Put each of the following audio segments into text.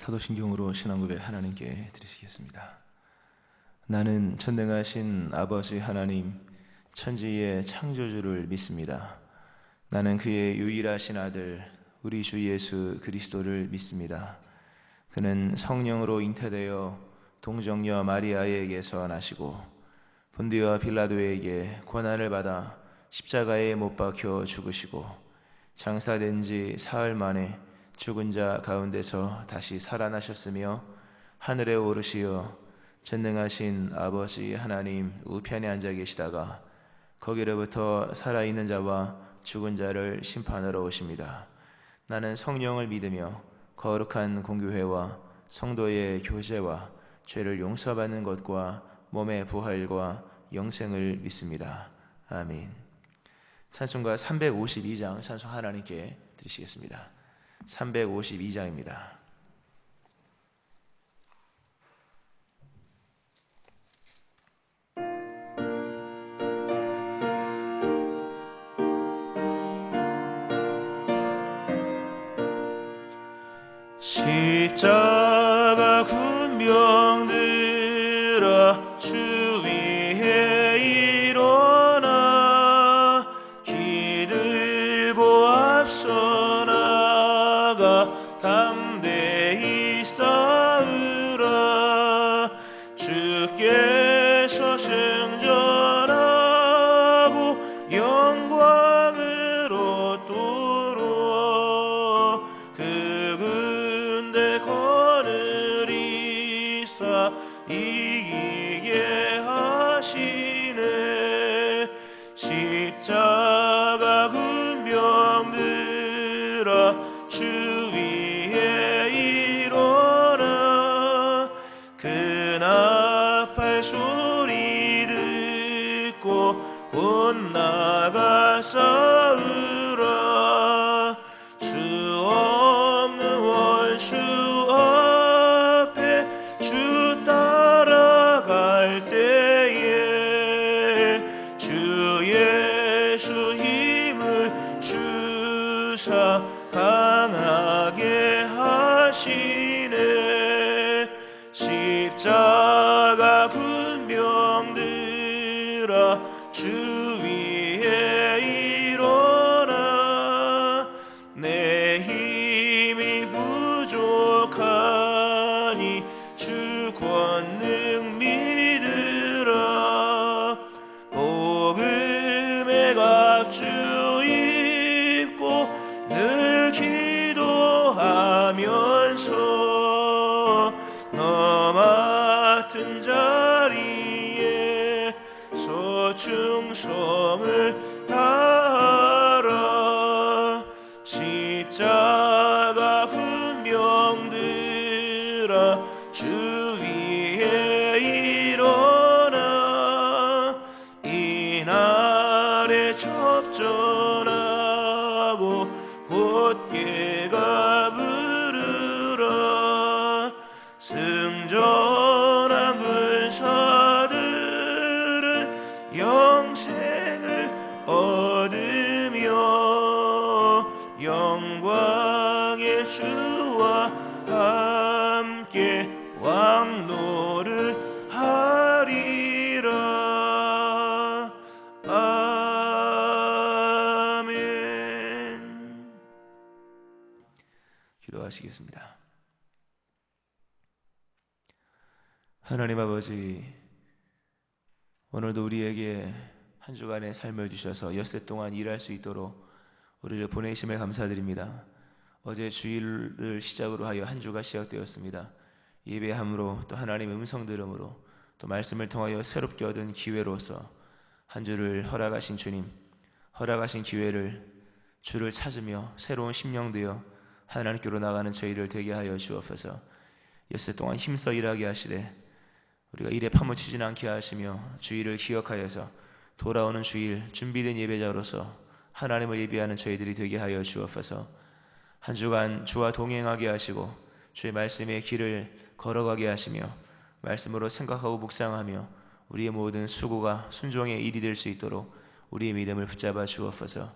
사도신경으로 신앙고백 하나님께 드리시겠습니다. 나는 전능하신 아버지 하나님, 천지의 창조주를 믿습니다. 나는 그의 유일하신 아들 우리 주 예수 그리스도를 믿습니다. 그는 성령으로 잉태되어 동정녀 마리아에게서 나시고 본디와 빌라도에게 고난을 받아 십자가에 못 박혀 죽으시고 장사된 지 사흘 만에 죽은 자 가운데서 다시 살아나셨으며 하늘에 오르시어 전능하신 아버지 하나님 우편에 앉아 계시다가 거기로부터 살아있는 자와 죽은 자를 심판하러 오십니다. 나는 성령을 믿으며 거룩한 공교회와 성도의 교제와 죄를 용서받는 것과 몸의 부활과 영생을 믿습니다. 아멘. 찬송가 352장 찬송 하나님께 드리시겠습니다. 352장입니다. 십자가 군병 들어 주 위에 일어나 기들고 앞서 나가 담대히 싸우라. 주께서 승전하고 영광으로 얻도록 그 군대 거느리사 이기게 하시네. 십자가 군병 들어 주 위에 일어나 그 나팔 소리 듣고 곧 나가 싸우라. 수 없는 원수 앞에 주 따라갈 때에 주 예수 힘을 주사 강하게 하시네. 십자가 군병 들어 주 위에 일어나 내 힘이 부족하니 주 권능 믿으라. 복음의 갑주 입고 늘 기도하면서 너 맡은 자리에 소충성을 다하라. 십자가 군병 들어 주 위에 일어나 이날에 접전하고 곧게가 부르라. 승전한 군사들은 영생을 얻으며 영광의 주와 함께 왕노를 하리라. 아멘. 기도하시겠습니다. 하나님 아버지, 오늘도 우리에게 한 주간의 삶을 주셔서 엿새 동안 일할 수 있도록 우리를 보내심에 감사드립니다. 어제 주일을 시작으로 하여 한 주가 시작되었습니다. 예배함으로 또 하나님의 음성 들음으로 또 말씀을 통하여 새롭게 얻은 기회로서 한 주를 허락하신 주님, 허락하신 기회를 주를 찾으며 새로운 심령되어 하나님께로 나가는 저희를 되게 하여 주옵소서. 엿새 동안 힘써 일하게 하시되 우리가 일에 파묻히지 않게 하시며 주일을 기억하여서 돌아오는 주일 준비된 예배자로서 하나님을 예배하는 저희들이 되게 하여 주옵소서. 한 주간 주와 동행하게 하시고 주의 말씀의 길을 걸어가게 하시며 말씀으로 생각하고 묵상하며 우리의 모든 수고가 순종의 일이 될 수 있도록 우리의 믿음을 붙잡아 주옵소서.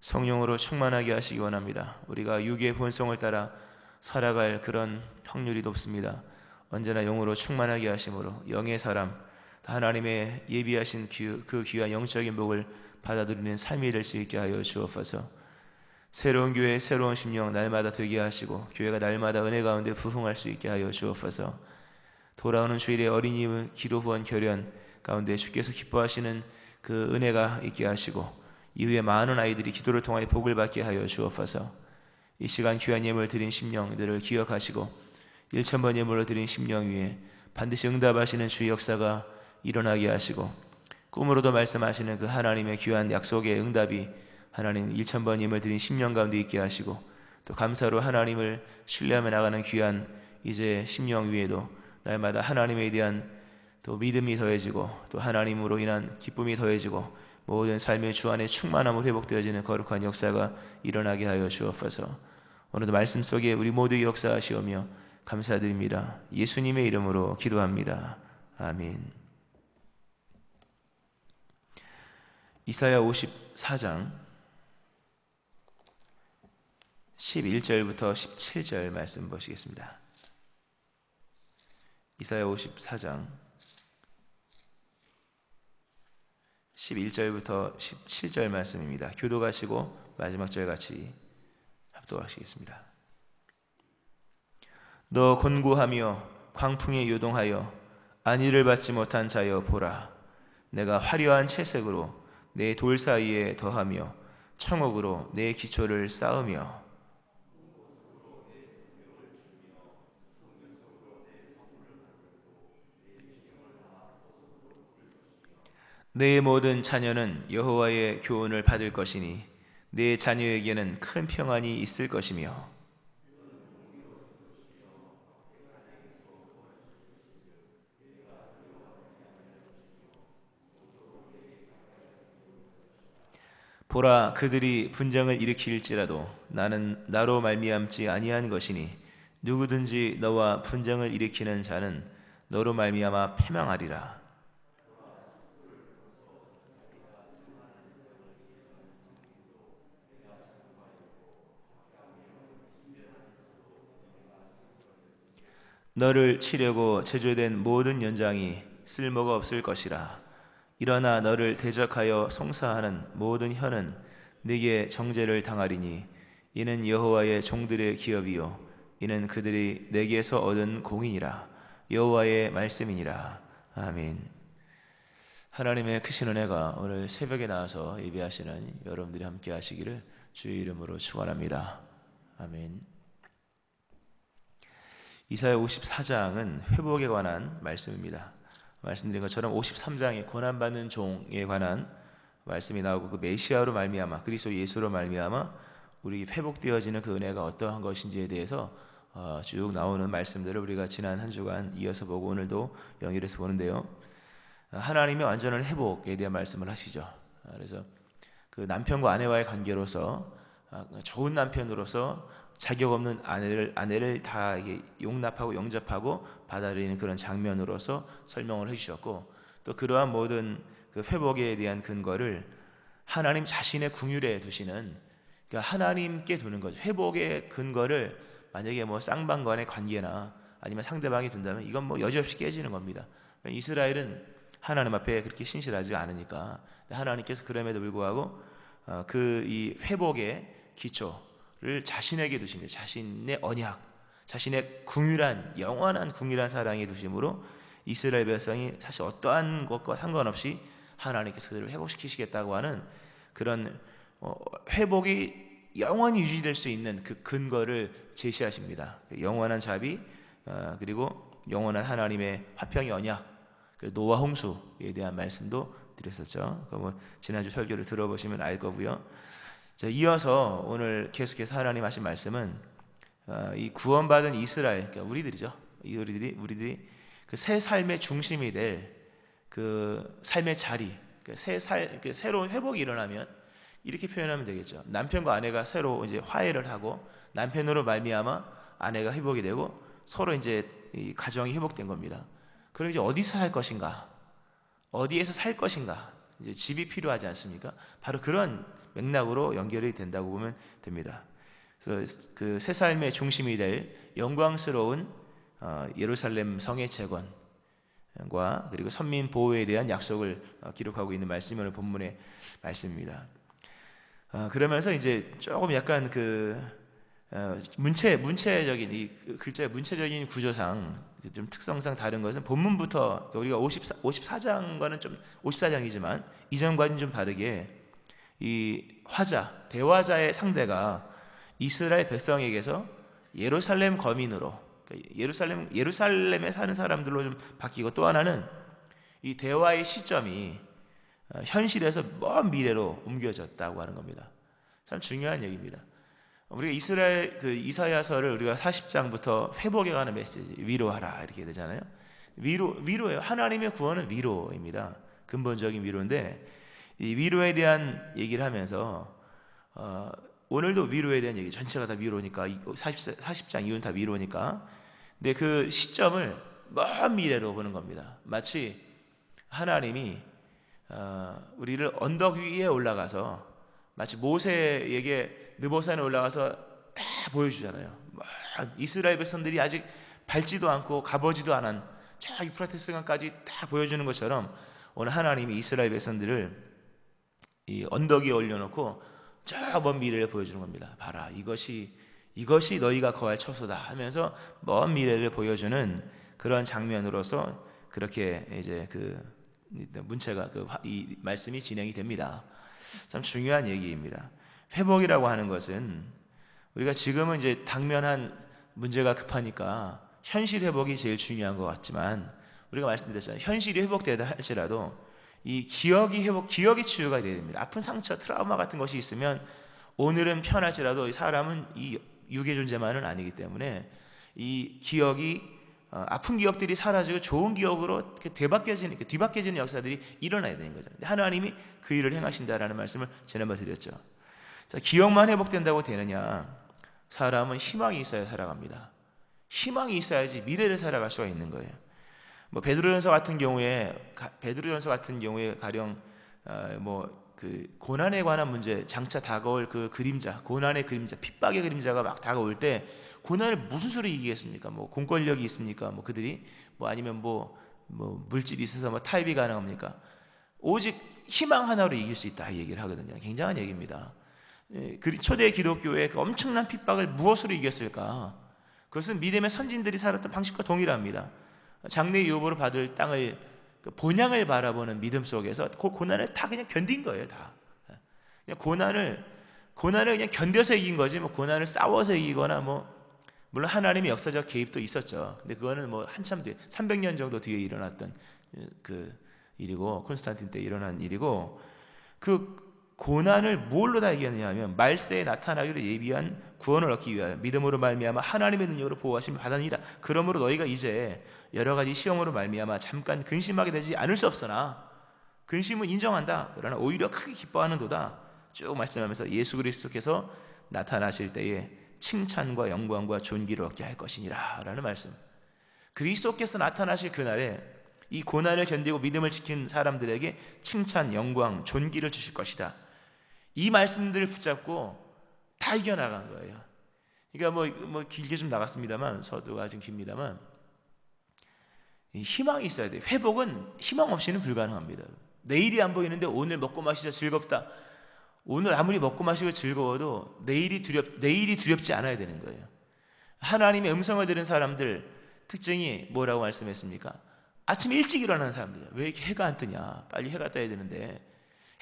성령으로 충만하게 하시기 원합니다. 우리가 육의 본성을 따라 살아갈 그런 확률이 높습니다. 언제나 영으로 충만하게 하심으로 영의 사람, 하나님의 예비하신 그 귀한 영적인 복을 받아 누리는 삶이 될 수 있게 하여 주옵소서. 새로운 교회, 새로운 심령 날마다 되게 하시고 교회가 날마다 은혜 가운데 부흥할 수 있게 하여 주옵소서. 돌아오는 주일에 어린이 기도 후원 결연 가운데 주께서 기뻐하시는 그 은혜가 있게 하시고 이후에 많은 아이들이 기도를 통하여 복을 받게 하여 주옵소서. 이 시간 귀한 예물 드린 심령들을 기억하시고 1,000번 예물을 드린 심령 위에 반드시 응답하시는 주의 역사가 일어나게 하시고 꿈으로도 말씀하시는 그 하나님의 귀한 약속의 응답이 하나님 1,000번 예물 드린 심령 가운데 있게 하시고 또 감사로 하나님을 신뢰하며 나가는 귀한 이제 심령 위에도 날마다 하나님에 대한 또 믿음이 더해지고 또 하나님으로 인한 기쁨이 더해지고 모든 삶의 주 안에 충만함으로 회복되어지는 거룩한 역사가 일어나게 하여 주옵소서. 오늘도 말씀 속에 우리 모두 역사하시오며 감사드립니다. 예수님의 이름으로 기도합니다. 아멘. 이사야 54장 11절부터 17절 말씀 보시겠습니다. 이사야 54장 11절부터 17절 말씀입니다. 교독하시고 마지막 절 같이 합독하시겠습니다. 너 곤고하며 광풍에 요동하여 안위를 받지 못한 자여 보라. 내가 화려한 채색으로 내 돌 사이에 더하며 청옥으로 내 기초를 쌓으며 내 모든 자녀는 여호와의 교훈을 받을 것이니 내 자녀에게는 큰 평안이 있을 것이며 보라, 그들이 분쟁을 일으킬지라도 나는 나로 말미암지 아니한 것이니 누구든지 너와 분쟁을 일으키는 자는 너로 말미암아 패망하리라. 너를 치려고 제조된 모든 연장이 쓸모가 없을 것이라. 일어나 너를 대적하여 송사하는 모든 혀는 네게 정죄를 당하리니 이는 여호와의 종들의 기업이요 이는 그들이 내게서 얻은 공이니라. 여호와의 말씀이니라. 아멘. 하나님의 크신 은혜가 오늘 새벽에 나와서 예배하시는 여러분들이 함께 하시기를 주의 이름으로 축원합니다. 아멘. 이사야 54장은 회복에 관한 말씀입니다. 말씀드린 것처럼 53장에 고난받는 종에 관한 말씀이 나오고 그 메시아로 말미암아 그리스도 예수로 말미암아 우리 회복되어지는 그 은혜가 어떠한 것인지에 대해서 쭉 나오는 말씀들을 우리가 지난 한 주간 이어서 보고 오늘도 연결해서 보는데요. 하나님의 완전한 회복에 대한 말씀을 하시죠. 그래서 그 남편과 아내와의 관계로서 좋은 남편으로서 자격 없는 아내를 다 용납하고 영접하고 받아들이는 그런 장면으로서 설명을 해주셨고 또 그러한 모든 그 회복에 대한 근거를 하나님 자신의 긍휼에 두시는 그러니까 하나님께 두는 거죠. 회복의 근거를 만약에 뭐 쌍방간의 관계나 아니면 상대방이 둔다면 이건 뭐 여지없이 깨지는 겁니다. 이스라엘은 하나님 앞에 그렇게 신실하지 않으니까 하나님께서 그럼에도 불구하고 그 이 회복의 기초를 자신에게 두십니다. 자신의 언약, 자신의 긍휼한 영원한 긍휼한 사랑에 두심으로 이스라엘 백성이 사실 어떠한 것과 상관없이 하나님께서 그들을 회복시키시겠다고 하는 그런 회복이 영원히 유지될 수 있는 그 근거를 제시하십니다. 영원한 자비 그리고 영원한 하나님의 화평의 언약, 노아 홍수에 대한 말씀도 드렸었죠. 그럼 지난주 설교를 들어보시면 알 거고요. 자, 이어서 오늘 계속해서 하나님 하신 말씀은 이 구원받은 이스라엘, 그러니까 우리들이죠. 우리들이 그 새 삶의 중심이 될 그 삶의 자리, 그 새로운 회복이 일어나면 이렇게 표현하면 되겠죠. 남편과 아내가 새로 이제 화해를 하고 남편으로 말미암아 아내가 회복이 되고 서로 이제 이 가정이 회복된 겁니다. 그럼 이제 어디서 살 것인가? 어디에서 살 것인가? 이제 집이 필요하지 않습니까? 바로 그런 맥락으로 연결이 된다고 보면 됩니다. 그래서 그 새 삶의 중심이 될 영광스러운 예루살렘 성의 재건과 그리고 선민 보호에 대한 약속을 기록하고 있는 말씀이 오늘 본문의 말씀입니다. 그러면서 이제 조금 약간 문체적인 이 글자의 문체적인 구조상 좀 특성상 다른 것은 본문부터 우리가 54장과는 좀 54장이지만 이전과는 좀 다르게 이 대화자의 상대가 이스라엘 백성에게서 예루살렘 거민으로, 그러니까 예루살렘에 사는 사람들로 좀 바뀌고, 또 하나는 이 대화의 시점이 현실에서 먼 미래로 옮겨졌다고 하는 겁니다. 참 중요한 얘기입니다. 우리가 이사야서를 우리가 40장부터 회복에 관한 메시지, 위로하라 이렇게 되잖아요. 위로예요. 하나님의 구원은 위로입니다. 근본적인 위로인데, 이 위로에 대한 얘기를 하면서 오늘도 위로에 대한 얘기, 전체가 다 위로니까 40장 이후는 다 위로니까. 근데 그 시점을 먼 미래로 보는 겁니다. 마치 하나님이 우리를 언덕 위에 올라가서, 마치 모세에게 느보산에 올라가서 다 보여주잖아요. 이스라엘 백성들이 아직 밟지도 않고 가보지도 않은 저 유프라테스강까지 다 보여주는 것처럼, 오늘 하나님이 이스라엘 백성들을 이 언덕 위에 올려놓고 저 먼 미래를 보여주는 겁니다. 봐라, 이것이 너희가 거할 처소다 하면서 먼 미래를 보여주는 그런 장면으로서 그렇게 이제 문체가 이 말씀이 진행이 됩니다. 참 중요한 얘기입니다. 회복이라고 하는 것은 우리가 지금은 이제 당면한 문제가 급하니까 현실 회복이 제일 중요한 것 같지만, 우리가 말씀드렸잖아요. 현실이 회복되다 할지라도 이 기억이 치유가 돼야 됩니다. 아픈 상처, 트라우마 같은 것이 있으면 오늘은 편할지라도 사람은 이 육의 존재만은 아니기 때문에 이 기억이 아픈 기억들이 사라지고 좋은 기억으로 뒤바뀌어지는 역사들이 일어나야 되는 거죠. 하나님이 그 일을 행하신다라는 말씀을 지난번에 드렸죠. 자, 기억만 회복된다고 되느냐? 사람은 희망이 있어야 살아갑니다. 희망이 있어야지 미래를 살아갈 수가 있는 거예요. 베드로전서 같은 경우에 가령 고난에 관한 문제, 장차 다가올 그 그림자, 고난의 그림자, 핍박의 그림자가 막 다가올 때 고난을 무슨 수로 이기겠습니까? 공권력이 있습니까? 그들이 아니면 물질이 있어서 타협이 가능합니까? 오직 희망 하나로 이길 수 있다, 이 얘기를 하거든요. 굉장한 얘기입니다. 초대 기독교의 그 엄청난 핍박을 무엇으로 이겼을까? 그것은 믿음의 선진들이 살았던 방식과 동일합니다. 장래 유업으로 받을 땅을, 본향을 바라보는 믿음 속에서 그 고난을 다 그냥 견딘 거예요. 다 그냥 고난을 그냥 견뎌서 이긴 거지, 고난을 싸워서 이기거나 물론 하나님의 역사적 개입도 있었죠. 근데 그거는 한참 뒤에 300년 정도 뒤에 일어났던 그 일이고, 콘스탄틴 때 일어난 일이고, 그 고난을 뭘로 다 이겼느냐 하면 말세에 나타나기로 예비한 구원을 얻기 위하여 믿음으로 말미암아 하나님의 능력으로 보호하심을 받으니라. 그러므로 너희가 이제 여러 가지 시험으로 말미암아 잠깐 근심하게 되지 않을 수 없으나, 근심은 인정한다. 그러나 오히려 크게 기뻐하는도다. 쭉 말씀하면서 예수 그리스도께서 나타나실 때에 칭찬과 영광과 존귀를 얻게 할 것이니라 라는 말씀. 그리스도께서 나타나실 그날에 이 고난을 견디고 믿음을 지킨 사람들에게 칭찬, 영광, 존귀를 주실 것이다. 이 말씀들을 붙잡고 다 이겨나간 거예요. 그러니까 길게 좀 나갔습니다만, 서두가 좀 깁니다만, 희망이 있어야 돼요. 회복은 희망 없이는 불가능합니다. 내일이 안 보이는데 오늘 먹고 마시자 즐겁다. 오늘 아무리 먹고 마시고 즐거워도 내일이 두렵지 않아야 되는 거예요. 하나님의 음성을 들은 사람들 특징이 뭐라고 말씀했습니까? 아침 일찍 일어나는 사람들이에요. 왜 이렇게 해가 안 뜨냐? 빨리 해가 떠야 되는데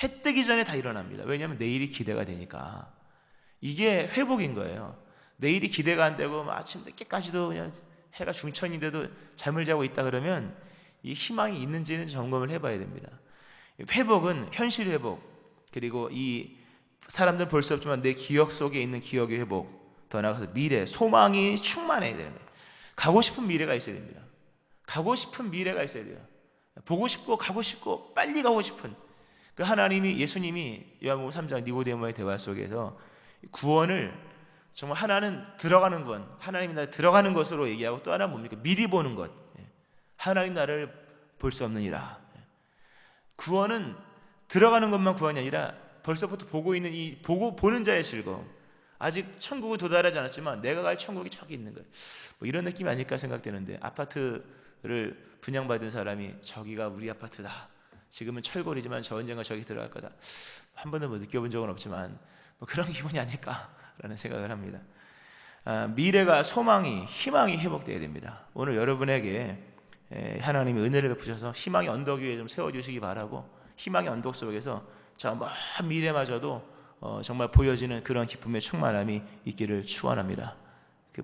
해 뜨기 전에 다 일어납니다. 왜냐하면 내일이 기대가 되니까. 이게 회복인 거예요. 내일이 기대가 안 되고 아침 늦게까지도 그냥 해가 중천인데도 잠을 자고 있다 그러면 이 희망이 있는지는 점검을 해봐야 됩니다. 회복은 현실 회복, 그리고 이 사람들은 볼 수 없지만 내 기억 속에 있는 기억의 회복, 더 나아가서 미래, 소망이 충만해야 되는 거예요. 가고 싶은 미래가 있어야 됩니다. 가고 싶은 미래가 있어야 돼요. 보고 싶고 가고 싶고 빨리 가고 싶은 예수님이 요한복음 3장 니고데모의 대화 속에서 구원을 정말 하나는 들어가는 것, 하나님이 나를 들어가는 것으로 얘기하고, 또 하나는 뭡니까? 미리 보는 것. 하나님 나를 볼 수 없느니라. 구원은 들어가는 것만 구원이 아니라 벌써부터 보고 있는 보는 자의 즐거움. 아직 천국에 도달하지 않았지만 내가 갈 천국이 저기 있는 거예요. 뭐 이런 느낌이 아닐까 생각되는데, 아파트를 분양받은 사람이 저기가 우리 아파트다, 지금은 철골이지만 저 언젠가 저기 들어갈 거다, 한 번도 뭐 느껴본 적은 없지만 뭐 그런 기분이 아닐까라는 생각을 합니다. 미래가, 소망이, 희망이 회복되어야 됩니다. 오늘 여러분에게 하나님이 은혜를 베푸셔서 희망의 언덕 위에 좀 세워주시기 바라고, 희망의 언덕 속에서 저 먼 미래마저도 정말 보여지는 그런 기쁨의 충만함이 있기를 축원합니다.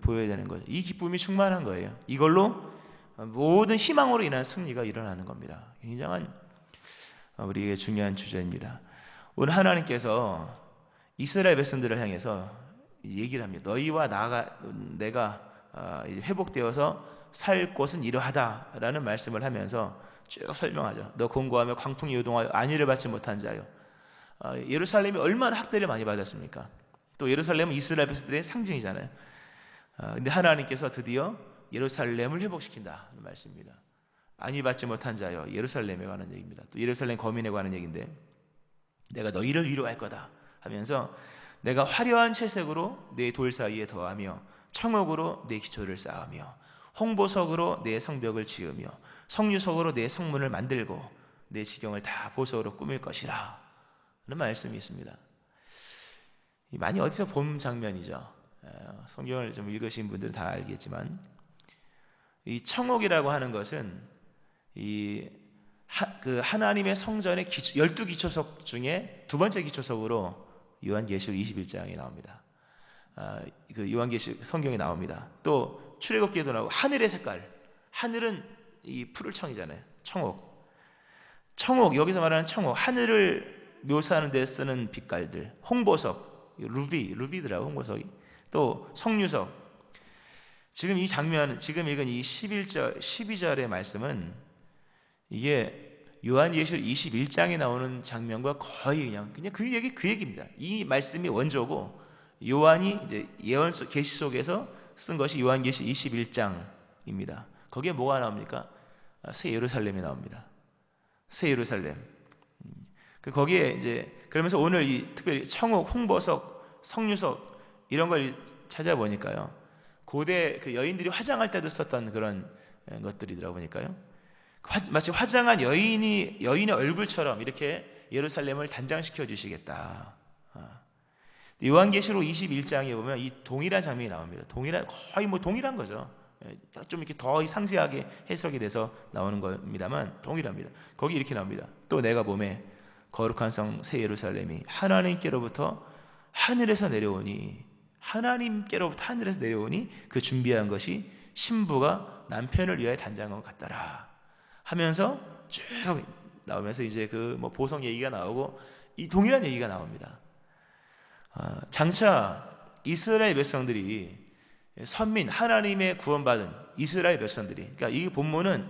보여야 되는 거죠. 이 기쁨이 충만한 거예요. 이걸로 모든 희망으로 인한 승리가 일어나는 겁니다. 굉장한 우리에게 중요한 주제입니다. 오늘 하나님께서 이스라엘 백성들을 향해서 얘기를 합니다. 너희와 내가 회복되어서 살 곳은 이러하다라는 말씀을 하면서 쭉 설명하죠. 너 공고하며 광풍이 요동하여 안위를 받지 못한 자요. 예루살렘이 얼마나 학대를 많이 받았습니까? 또 예루살렘은 이스라엘 백성들의 상징이잖아요. 근데 하나님께서 드디어 예루살렘을 회복시킨다는 말씀입니다. 안위 받지 못한 자여, 예루살렘에 관한 얘기입니다. 또 예루살렘 거민에 관한 얘기인데, 내가 너희를 위로할 거다 하면서 내가 화려한 채색으로 내 돌 사이에 더하며 청옥으로 내 기초를 쌓으며 홍보석으로 내 성벽을 지으며 성류석으로 내 성문을 만들고 내 지경을 다 보석으로 꾸밀 것이라 는 말씀이 있습니다. 많이 어디서 본 장면이죠. 성경을 좀 읽으신 분들은 다 알겠지만, 이 청옥이라고 하는 것은 하나님의 성전의 12기초석 중에 두 번째 기초석으로 요한계시록 21장에 나옵니다. 그 요한계시록 성경에 나옵니다. 또 출애굽기에도 나오고, 하늘의 색깔, 하늘은 이 푸를 청이잖아요. 청옥, 여기서 말하는 청옥, 하늘을 묘사하는 데 쓰는 빛깔들, 홍보석, 루비더라고 홍보석이. 또 성류석. 지금 이 장면, 지금 읽은 이 12절의 말씀은 이게 요한계시록 21장에 나오는 장면과 거의 그냥 그 얘기입니다. 이 말씀이 원조고, 요한이 이제 예언서 계시 속에서 쓴 것이 요한계시 21장입니다. 거기에 뭐가 나옵니까? 새 예루살렘이 나옵니다. 새 예루살렘. 거기에 이제, 그러면서 오늘 특별히 청옥, 홍보석, 성류석 이런 걸 찾아보니까요, 고대 그 여인들이 화장할 때도 썼던 그런 것들이더라고 보니까요. 마치 화장한 여인의 얼굴처럼 이렇게 예루살렘을 단장시켜 주시겠다. 요한계시록 21장에 보면 이 동일한 장면이 나옵니다. 거의 동일한 거죠. 좀 이렇게 더 상세하게 해석이 돼서 나오는 겁니다만 동일합니다. 거기 이렇게 나옵니다. 또 내가 몸에 거룩한 성 새 예루살렘이 하나님께로부터 하늘에서 내려오니 그 준비한 것이 신부가 남편을 위하여 단장한 것 같더라 하면서 쭉 나오면서 이제 그 보석 얘기가 나오고 이 동일한 얘기가 나옵니다. 장차 이스라엘 백성들이 선민, 하나님의 구원받은 이스라엘 백성들이, 그러니까 이 본문은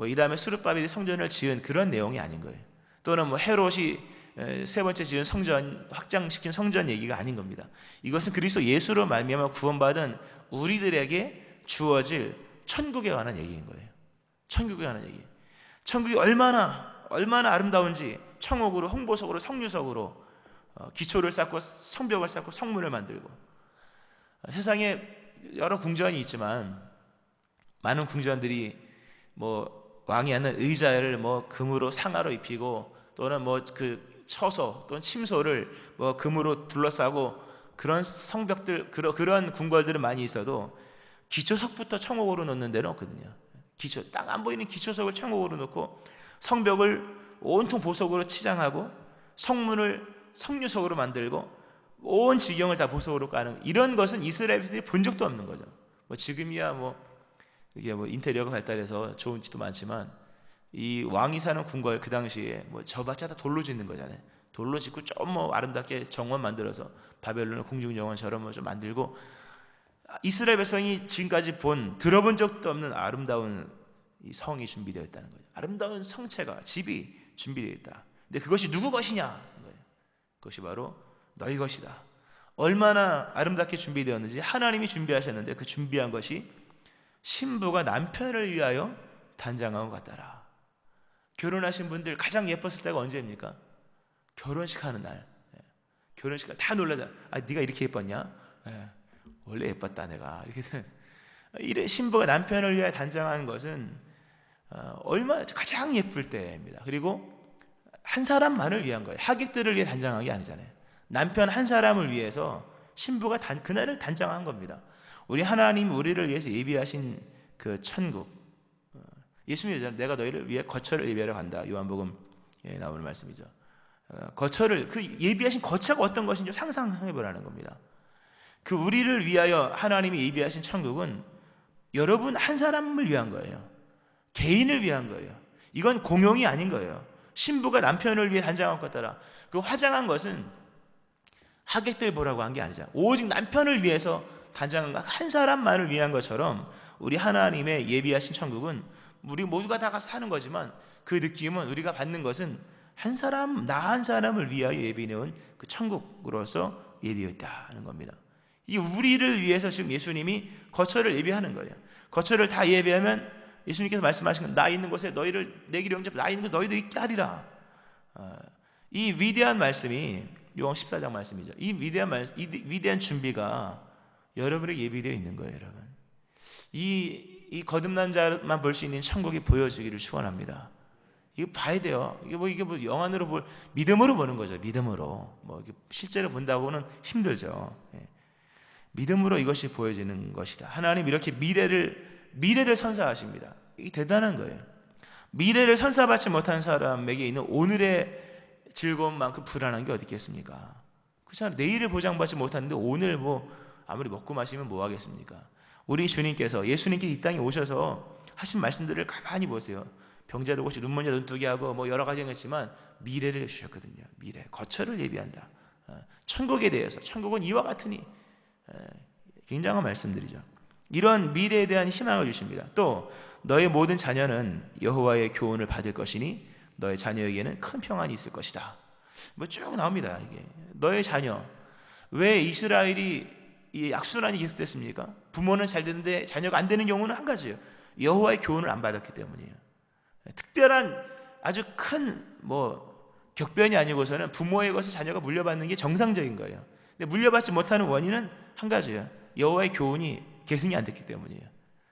이 다음에 스룹바벨이 성전을 지은 그런 내용이 아닌 거예요. 또는 헤롯이 세 번째 지은 성전, 확장시킨 성전 얘기가 아닌 겁니다. 이것은 그리스도 예수로 말미암아 구원받은 우리들에게 주어질 천국에 관한 얘기인 거예요. 천국에 관한 얘기. 천국이 얼마나 아름다운지 청옥으로, 홍보석으로, 성류석으로 기초를 쌓고 성벽을 쌓고 성문을 만들고, 세상에 여러 궁전이 있지만 많은 궁전들이 왕이 앉는 의자를 금으로 상아로 입히고, 또는 그 처소 또는 침소를 금으로 둘러싸고, 그런 성벽들, 그런 궁궐들은 많이 있어도 기초석부터 청옥으로 놓는 데는 없거든요. 딱 안 보이는 기초석을 청옥으로 놓고, 성벽을 온통 보석으로 치장하고, 성문을 성류석으로 만들고, 온 지경을 다 보석으로 까는, 이런 것은 이스라엘들이 본 적도 없는 거죠. 지금이야 이게 인테리어가 발달해서 좋은 집도 많지만, 이 왕이 사는 궁궐 그 당시에 저봤자 다 돌로 짓는 거잖아요. 돌로 짓고 좀 아름답게 정원 만들어서 바벨론 궁중정원처럼 좀 만들고, 이스라엘 백성이 지금까지 들어본 적도 없는 아름다운 이 성이 준비되어 있다는 거예요. 아름다운 성체가, 집이 준비되어 있다. 근데 그것이 누구 것이냐? 그것이 바로 너희 것이다. 얼마나 아름답게 준비되었는지 하나님이 준비하셨는데, 그 준비한 것이 신부가 남편을 위하여 단장한 것 같더라. 결혼하신 분들 가장 예뻤을 때가 언제입니까? 결혼식 하는 날. 결혼식 다 놀라잖아. 네가 이렇게 예뻤냐? 예, 원래 예뻤다 내가 이렇게 되는. 이래 신부가 남편을 위해 단장하는 것은 얼마나 가장 예쁠 때입니다. 그리고 한 사람만을 위한 거예요. 하객들을 위해 단장한 게 아니잖아요. 남편 한 사람을 위해서 신부가 그날을 단장한 겁니다. 우리 하나님 우리를 위해서 예비하신 그 천국. 예수님이 내가 너희를 위해 거처를 예비하러 간다. 요한복음에 나오는 말씀이죠. 거처를, 그 예비하신 거처가 어떤 것인지 상상해 보라는 겁니다. 그 우리를 위하여 하나님이 예비하신 천국은 여러분 한 사람을 위한 거예요. 개인을 위한 거예요. 이건 공용이 아닌 거예요. 신부가 남편을 위해 단장한 것 따라 그 화장한 것은 하객들 보라고 한 게 아니잖아. 오직 남편을 위해서 단장한 한 사람만을 위한 것처럼 우리 하나님의 예비하신 천국은 우리 모두가 다 같이 사는 거지만 그 느낌은 우리가 받는 것은 한 사람, 나 한 사람을 위하여 예비해온 그 천국으로서 예비했다는 겁니다. 이 우리를 위해서 지금 예수님이 거처를 예비하는 거예요. 거처를 다 예비하면 예수님께서 말씀하신 건 나 있는 곳에 너희를 내 길을 영접하고 나 있는 곳에 너희도 있게 하리라. 이 위대한 말씀이 요한 14장 말씀이죠. 이 위대한 준비가 여러분에게 예비되어 있는 거예요, 여러분. 이 거듭난 자만 볼 수 있는 천국이 보여지기를 축원합니다. 이거 봐야 돼요. 이게 뭐 영안으로 믿음으로 보는 거죠. 믿음으로. 실제로 본다고는 힘들죠. 믿음으로 이것이 보여지는 것이다. 하나님 이렇게 미래를 선사하십니다. 이게 대단한 거예요. 미래를 선사받지 못한 사람에게 있는 오늘의 즐거움만큼 불안한 게 어디 있겠습니까? 그렇잖아요. 내일을 보장받지 못하는데 오늘 아무리 먹고 마시면 뭐 하겠습니까? 우리 주님께서 예수님께서 이 땅에 오셔서 하신 말씀들을 가만히 보세요. 병자도 고치고 눈먼 자도 눈뜨게 하고 여러 가지 했지만 미래를 주셨거든요. 미래, 거처를 예비한다. 천국에 대해서 천국은 이와 같으니 굉장한 말씀들이죠. 이런 미래에 대한 희망을 주십니다. 또 너의 모든 자녀는 여호와의 교훈을 받을 것이니 너의 자녀에게는 큰 평안이 있을 것이다. 쭉 나옵니다. 이게 너의 자녀. 왜 이스라엘이 이 악순환이 계속됐습니까? 부모는 잘 되는데 자녀가 안 되는 경우는 한 가지예요. 여호와의 교훈을 안 받았기 때문이에요. 특별한 아주 큰 격변이 아니고서는 부모의 것을 자녀가 물려받는 게 정상적인 거예요. 근데 물려받지 못하는 원인은 한 가지예요. 여호와의 교훈이 계승이 안 됐기 때문이에요.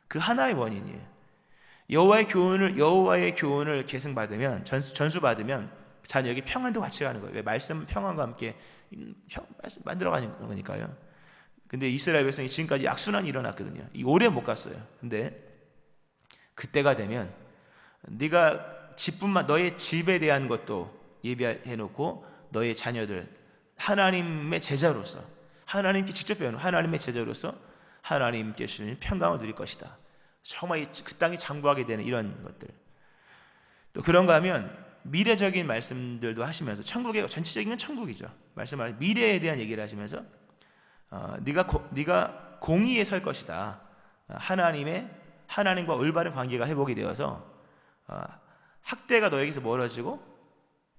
그 하나의 원인이에요. 여호와의 교훈을 계승받으면 전수받으면 자녀에게 평안도 같이 가는 거예요. 왜? 말씀은 평안과 함께 만들어가는 거니까요. 근데 이스라엘 백성이 지금까지 악순환이 일어났거든요. 오래 못 갔어요. 근데 그때가 되면 네가 집뿐만 너의 집에 대한 것도 예비해 놓고 너의 자녀들 하나님의 제자로서 하나님께 직접 배우는 하나님의 제자로서 하나님께 주시는 평강을 누릴 것이다. 정말 그 땅이 장구하게 되는 이런 것들. 또 그런가 하면 미래적인 말씀들도 하시면서 천국의 전체적인 건 천국이죠. 말씀하신 미래에 대한 얘기를 하시면서 네가 공의에 설 것이다. 하나님과 올바른 관계가 회복이 되어서 학대가 너에게서 멀어지고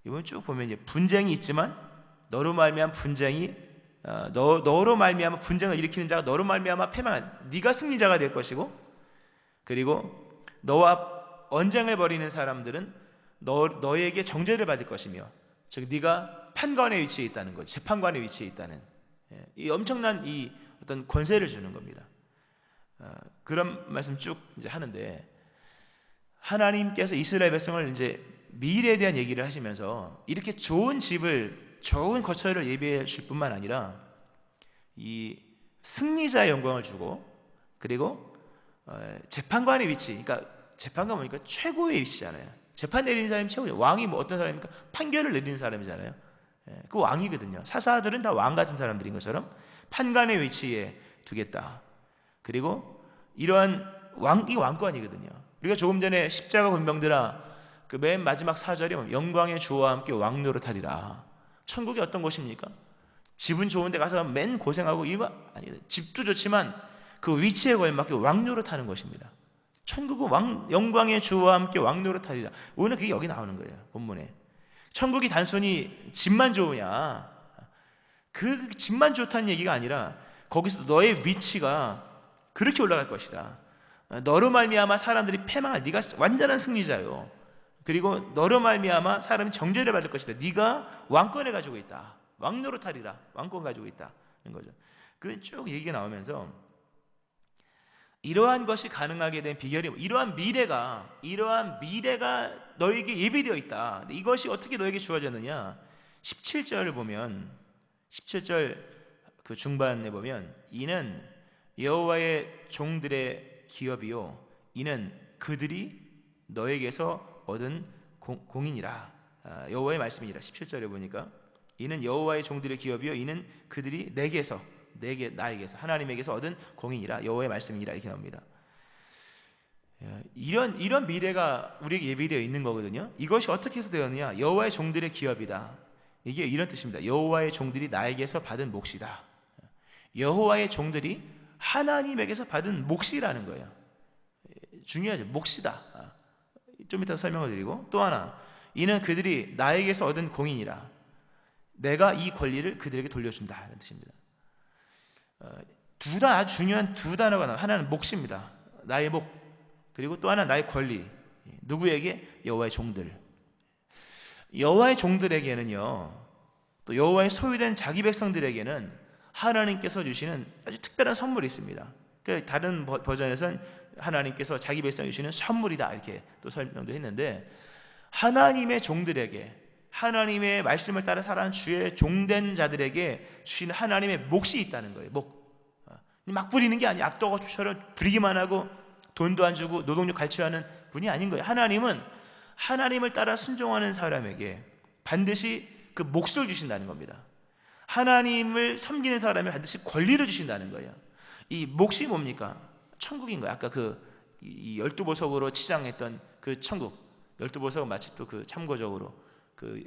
이번 쭉 보면 이제 분쟁이 있지만 너로 말미암은 분쟁이 너로 말미암아 분쟁을 일으키는 자가 너로 말미암아 패망한 네가 승리자가 될 것이고 그리고 너와 언쟁을 벌이는 사람들은 너에게 정죄를 받을 것이며 즉 네가 판관의 위치에 있다는 거죠. 재판관의 위치에 있다는 이 엄청난 이 어떤 권세를 주는 겁니다. 그런 말씀 쭉 이제 하는데 하나님께서 이스라엘 백성을 이제 미래에 대한 얘기를 하시면서 이렇게 좋은 거처를 예비해 줄 뿐만 아니라 이 승리자의 영광을 주고 그리고 재판관의 위치, 그러니까 재판관 보니까 최고의 위치잖아요. 재판 내리는 사람이 최고죠. 왕이 어떤 사람입니까? 판결을 내리는 사람이잖아요. 그 왕이거든요. 사사들은 다 왕 같은 사람들인 것처럼 판관의 위치에 두겠다. 그리고 이러한 이 왕권이거든요. 우리가 조금 전에 십자가 군병들아 그 맨 마지막 4절이 영광의 주와 함께 왕노릇하리라. 천국이 어떤 곳입니까? 집은 좋은데 가서 맨 고생하고 집도 좋지만 그 위치에 걸맞게 왕노릇하는 것입니다. 천국은 영광의 주와 함께 왕노릇하리라. 오늘 그게 여기 나오는 거예요. 본문에. 천국이 단순히 집만 좋으냐, 그 집만 좋다는 얘기가 아니라 거기서 너의 위치가 그렇게 올라갈 것이다. 너로 말미암아 사람들이 패망할, 네가 완전한 승리자요. 그리고 너로 말미암아 사람이 정죄를 받을 것이다. 네가 왕권을 가지고 있다. 왕노릇하리라. 왕권 가지고 있다는 거죠. 그 쭉 얘기가 나오면서 이러한 것이 가능하게 된 비결이 이러한 미래가 너에게 예비되어 있다. 이것이 어떻게 너에게 주어졌느냐? 17절을 보면 17절 그 중반에 보면 이는 여호와의 종들의 기업이요 이는 그들이 너에게서 얻은 공인이라. 여호와의 말씀이라. 17절에 보니까 이는 여호와의 종들의 기업이요 이는 그들이 나에게서 하나님에게서 얻은 공인이라. 여호와의 말씀이라 이렇게 나옵니다. 이런 미래가 우리에게 예비되어 있는 거거든요. 이것이 어떻게 해서 되었느냐? 여호와의 종들의 기업이다. 이게 이런 뜻입니다. 여호와의 종들이 나에게서 받은 몫이다. 여호와의 종들이 하나님에게서 받은 몫이라는 거예요. 중요하죠. 몫이다. 좀 이따 설명을 드리고, 또 하나 이는 그들이 나에게서 얻은 공인이라. 내가 이 권리를 그들에게 돌려준다 이런 뜻입니다. 아주 중요한 두 단어가 나와요. 하나는 몫입니다. 나의 몫. 그리고 또 하나 나의 권리. 누구에게? 여호와의 종들. 여호와의 종들에게는요, 또 여호와의 소유된 자기 백성들에게는 하나님께서 주시는 아주 특별한 선물이 있습니다. 다른 버전에서는 하나님께서 자기 백성에 주시는 선물이다 이렇게 또 설명도 했는데, 하나님의 종들에게, 하나님의 말씀을 따라 살아가는 주의 종된 자들에게 주시는 하나님의 몫이 있다는 거예요. 막 부리는 게 아니야. 악도가처럼 부리기만 하고 돈도 안 주고 노동력 갈취하는 분이 아닌 거예요. 하나님은 하나님을 따라 순종하는 사람에게 반드시 그 몫을 주신다는 겁니다. 하나님을 섬기는 사람에 반드시 권리를 주신다는 거예요. 이 몫이 뭡니까? 천국인 거예요. 아까 이 12보석으로 치장했던 그 천국, 12보석은 마치 또 그 참고적으로 그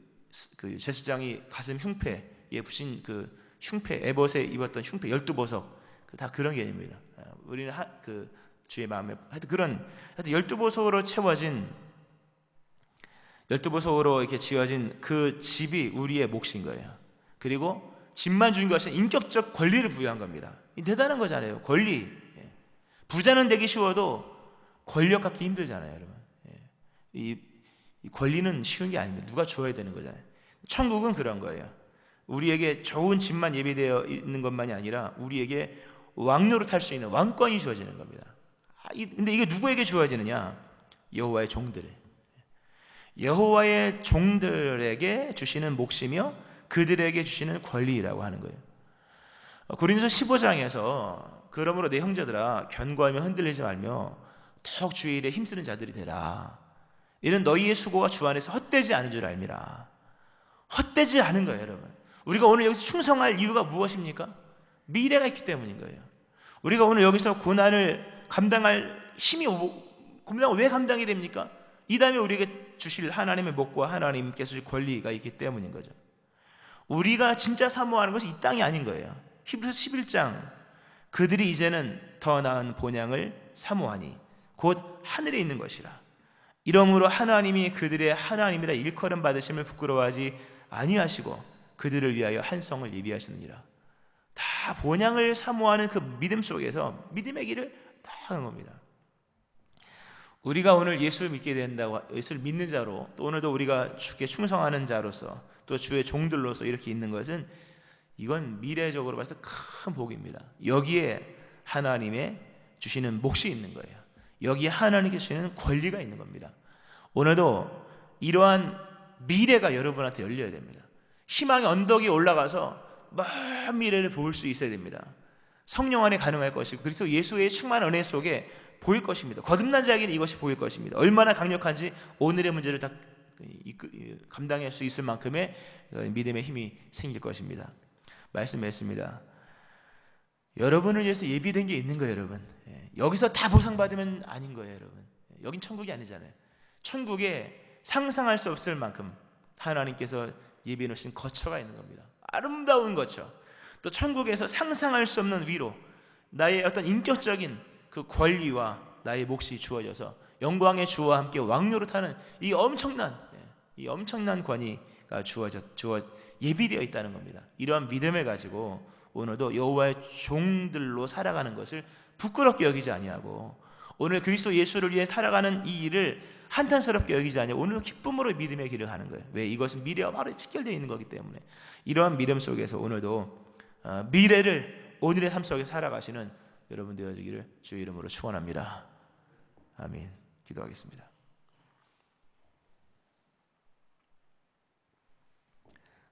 제사장이 가슴 흉패에 붙인 그 흉패, 에봇에 입었던 흉패 12보석, 다 그런 개념입니다. 우리는 그 주의 마음에 하여튼 12보석으로 채워진, 12보석으로 이렇게 지어진 그 집이 우리의 몫인 거예요. 그리고 집만 준 것은 인격적 권리를 부여한 겁니다. 대단한 거잖아요. 권리. 부자는 되기 쉬워도 권력 갖기 힘들잖아요, 여러분. 이 권리는 쉬운 게 아닙니다. 누가 주어야 되는 거잖아요. 천국은 그런 거예요. 우리에게 좋은 집만 예비되어 있는 것만이 아니라 우리에게 왕노릇 할 수 있는 왕권이 주어지는 겁니다. 근데 이게 누구에게 주어지느냐? 여호와의 종들. 여호와의 종들에게 주시는 몫이며 그들에게 주시는 권리라고 하는 거예요. 고린도서 15장에서 그러므로 내 형제들아 견고하며 흔들리지 말며 더욱 주의 일에 힘쓰는 자들이 되라. 이는 너희의 수고가 주 안에서 헛되지 않은 줄 알미라. 헛되지 않은 거예요, 여러분. 우리가 오늘 여기서 충성할 이유가 무엇입니까? 미래가 있기 때문인 거예요. 우리가 오늘 여기서 고난을 감당할 힘이 고난을 왜 감당이 됩니까? 이 다음에 우리에게 주실 하나님의 몫과 하나님께서 주실 권리가 있기 때문인 거죠. 우리가 진짜 사모하는 것이 이 땅이 아닌 거예요. 히브리서 11장 그들이 이제는 더 나은 본향을 사모하니 곧 하늘에 있는 것이라. 이러므로 하나님이 그들의 하나님이라 일컬음 받으심을 부끄러워하지 아니하시고 그들을 위하여 한 성을 예비하시느니라. 다 본향을 사모하는 그 믿음 속에서 믿음의 길을 다 하는 겁니다. 우리가 오늘 예수를 믿게 된다고, 예수를 믿는 자로, 또 오늘도 우리가 주께 충성하는 자로서, 또 주의 종들로서 이렇게 있는 것은 이건 미래적으로 봤을 때 큰 복입니다. 여기에 하나님의 주시는 몫이 있는 거예요. 여기에 하나님께 주시는 권리가 있는 겁니다. 오늘도 이러한 미래가 여러분한테 열려야 됩니다. 희망의 언덕에 올라가서 먼 미래를 볼 수 있어야 됩니다. 성령 안에 가능할 것이고 그리스도 예수의 충만한 은혜 속에 보일 것입니다. 거듭난 자에게는 이것이 보일 것입니다. 얼마나 강력한지 오늘의 문제를 다 감당할 수 있을 만큼의 믿음의 힘이 생길 것입니다. 말씀했습니다. 여러분을 위해서 예비된 게 있는 거예요, 여러분. 여기서 다 보상받으면 아닌 거예요, 여러분. 여긴 천국이 아니잖아요. 천국에 상상할 수 없을 만큼 하나님께서 예비해 놓으신 거처가 있는 겁니다. 아름다운 거처. 또 천국에서 상상할 수 없는 위로, 나의 어떤 인격적인 그 권리와 나의 몫이 주어져서 영광의 주와 함께 왕노릇하는 이 엄청난 권위가 예비되어 있다는 겁니다. 이러한 믿음을 가지고 오늘도 여호와의 종들로 살아가는 것을 부끄럽게 여기지 아니하고, 오늘 그리스도 예수를 위해 살아가는 이 일을 한탄스럽게 여기지 아니하고 오늘 기쁨으로 믿음의 길을 가는 거예요. 왜? 이것은 미래와 바로 직결되어 있는 거기 때문에. 이러한 믿음 속에서 오늘도 미래를 오늘의 삶 속에 살아가시는 여러분 되어지기를 주의 이름으로 축원합니다. 아멘. 기도하겠습니다.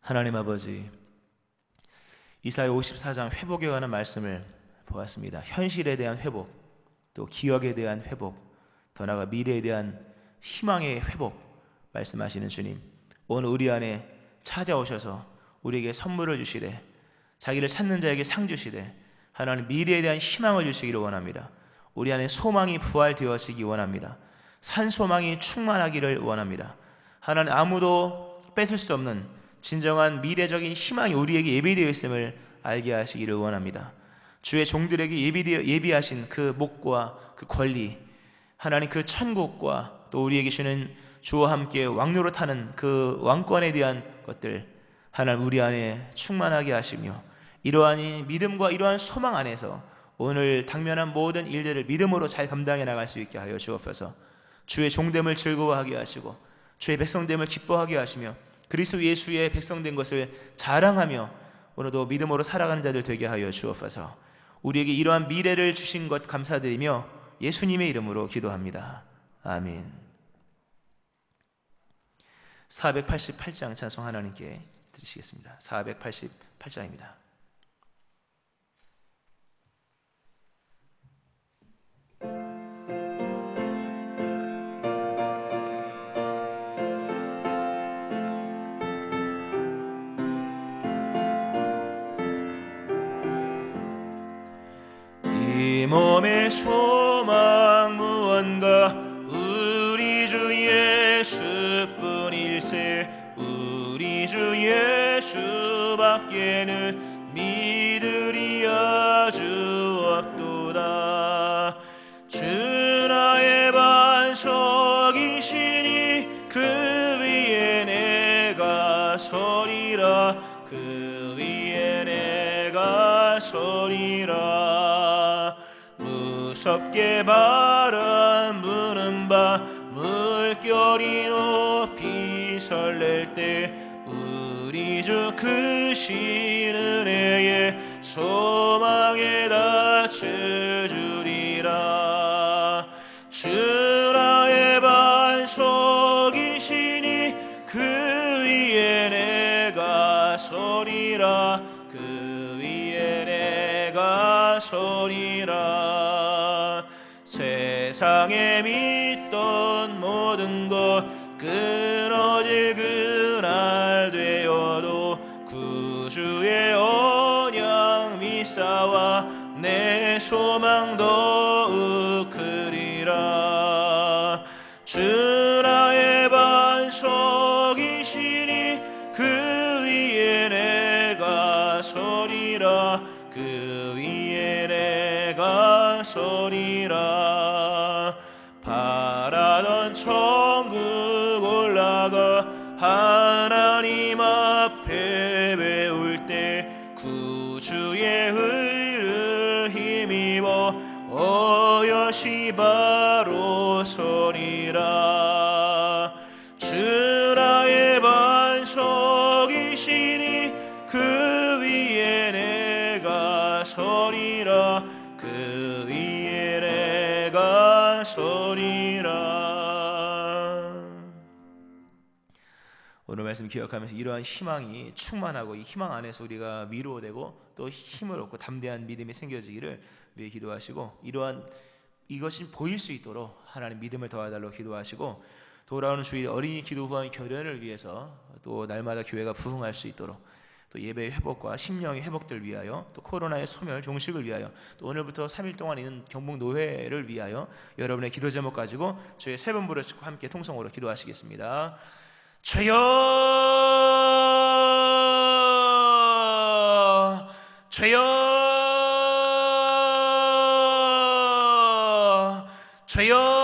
하나님 아버지, 이사야 54장 회복에 관한 말씀을 보았습니다. 현실에 대한 회복, 또 기억에 대한 회복, 더 나아가 미래에 대한 희망의 회복 말씀하시는 주님, 오늘 우리 안에 찾아오셔서 우리에게 선물을 주시되 자기를 찾는 자에게 상 주시되 하나님 미래에 대한 희망을 주시기를 원합니다. 우리 안에 소망이 부활되어지기 원합니다. 산 소망이 충만하기를 원합니다. 하나님 아무도 뺏을 수 없는 진정한 미래적인 희망이 우리에게 예비되어 있음을 알게 하시기를 원합니다. 주의 종들에게 예비하신 그 목과 그 권리, 하나님 그 천국과 또 우리에게 주는 주와 함께 왕노릇하는 그 왕권에 대한 것들 하나님 우리 안에 충만하게 하시며 이러한 믿음과 이러한 소망 안에서 오늘 당면한 모든 일들을 믿음으로 잘 감당해 나갈 수 있게 하여 주옵소서. 주의 종됨을 즐거워하게 하시고 주의 백성됨을 기뻐하게 하시며 그리스도 예수의 백성된 것을 자랑하며 오늘도 믿음으로 살아가는 자들 되게 하여 주옵소서. 우리에게 이러한 미래를 주신 것 감사드리며 예수님의 이름으로 기도합니다. 아멘. 488장 찬송 하나님께 드리시겠습니다. 488장입니다. 이 몸의 소망 무언가 우리 주 예수뿐일세. 우리 주 예수밖에는 믿으리 아주 없도다. 주 나의 반석이시니 그 위에 내가 서리라. 그 위에 내가 서리라. 무섭게 바람 부는 밤 물결이 높이 설렐 때 우리 주 크신 은혜에 소망에 닫혀주리라. 주 나의 반석이시니 그 위에 내가 서리라. 그 위에 내가 서리라. 세상에 믿던 모든 것 끊어질 그날 되어도 구주의 언약 믿사와 내 소망 더욱 크리라. 주 나의 반석이시니 그 위에 내가 서리라. 그 위에 내가 서리라. 바라던 천국 올라가 하나님 앞에 배울 때 구주의 의를 힘입어 어여시 바로 서리라. 주 나의 반석이시니 그 위에 내가 서리라. 그 위에 내가 서리라. 오늘 말씀 기억하면서 이러한 희망이 충만하고 이 희망 안에서 우리가 위로되고 또 힘을 얻고 담대한 믿음이 생겨지기를 위해 기도하시고 이러한 이것이 보일 수 있도록 하나님 믿음을 더하달라고 기도하시고 돌아오는 주일 어린이 기도 후원 결연을 위해서 또 날마다 교회가 부흥할 수 있도록 또 예배의 회복과 심령의 회복들 위하여 또 코로나의 소멸 종식을 위하여 또 오늘부터 3일 동안 있는 경북 노회를 위하여 여러분의 기도 제목 가지고 주의 세 번 부르시고 함께 통성으로 기도하시겠습니다. 주여 주여 주여